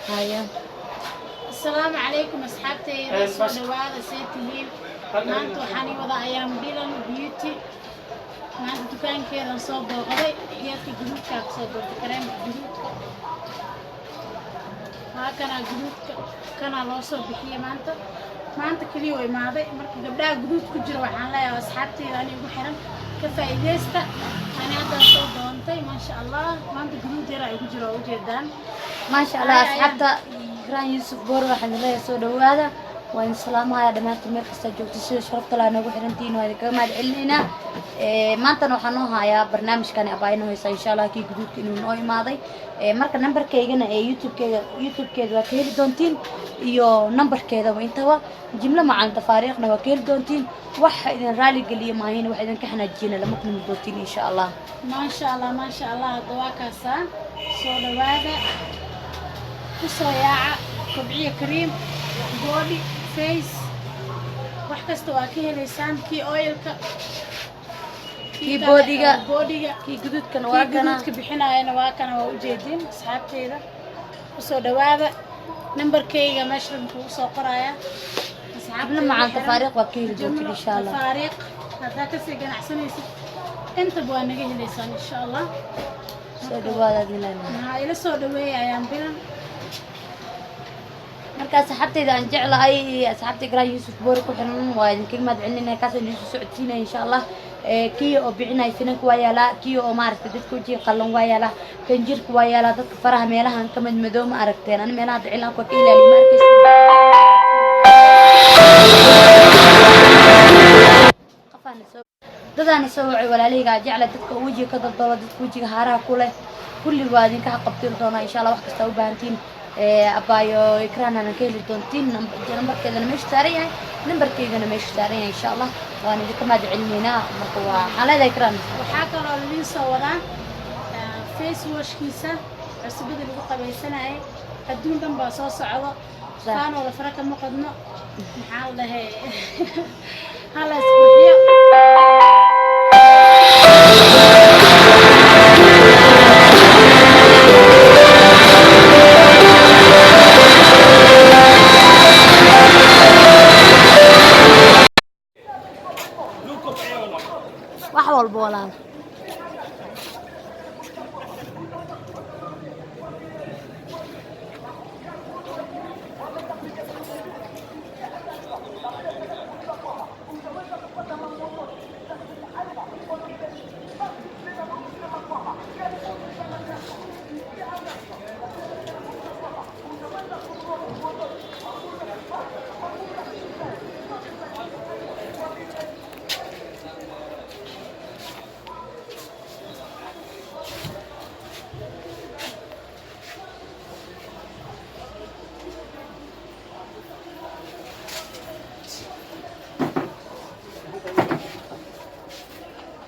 هيا السلام عليكم أصحابتي رسول هذا سيتهين ما أنتوا حاني وضع أيام بيلان بيوتي ما أنتوا كان كذا صوب وغضي حياتي جنود كاب صوب كلام جنود ما كان جنود كان الله صوب بحية ما أنت كليو إمادي مركب قبلها جنود كجرو عن لا يا أصحابتي أنا يقول حرام كفايدة أنا هذا صوب دونتي ما شاء الله ما أنت جنود يرى يجرو جدا ما شاء الله أصحابتا إكرام يوسف بور waxaan leeyahay soo dhawaada waan salaamayaa dhamaantiin meel kasta joogto sida sharafta leh nagu xirantiin waa idinka mahad celinayna maanta waxaan noo hayaa barnaamijkan abaayno heesa insha Allah kii guduudka inuu noo imaaday marka numberkeygana ee YouTube-keeda waa ka heli doontiin iyo numberkeeda intaba jimla macaan tafaariiqna waa ka heli doontiin wax idin raali galiyo maahin wax idin ka xanaajina lama kulmi doontiin insha Allah ما شاء الله دواكاسا soo dhawaada kusoo yaaca kobciye kariim body face wax kasta waa ka helaysaan kii oilka kii boodiga kii guduudkan waa kana guduudka bixinayana waa kana waa u jeedin asxaabteeda kusoo dhawaada numberkayga meesha ku soo qoraya asxaabna macaan tafaariiq waa ka heli doontiin insha Allah tafaariiq hadda ka sii ganacsanaysid inta baa naga helaysaan insha Allah soo dhawaada dilaana ila soo dhaweeyayaan bilan marka saxabtayda aan jeclahay asxaabtay Ikraan Yuusuf Boor ku xiran waa idinka mahad celinayna kaas inuu soo socodsiinay insha Allah kii oo bixinay finanka waa yaala kii oo maaragtay dadku wajii qallan waa yaala kan jirka waa yaala dadka faraha meelahan ka mid madow ma aragteen aan meelaha dicilan ku ka ilaaliyo markaas qafaan soo dadaan soo wacay walaaleyga jecla dadka wajiga ka dalbada dadka wajiga haaraha ku leh kulli waa idinka qabtir doona insha Allah wax kasta u baahantiin abayo Ikraan ana ka heli doontiin numberkeedana meesha saaran yahay numberkeedana meesha saaran yahay insha Allah waan idinka mahad celinayna marka waa xaalada Ikraan waxa kale oo liin soo wadaan face washkiisa cusubada lagu qabaysanay adduun dhan baa soo socdo saan oo la faraka ma qadno maxaa la dhahay hala isbuuxiyo wax walba walaal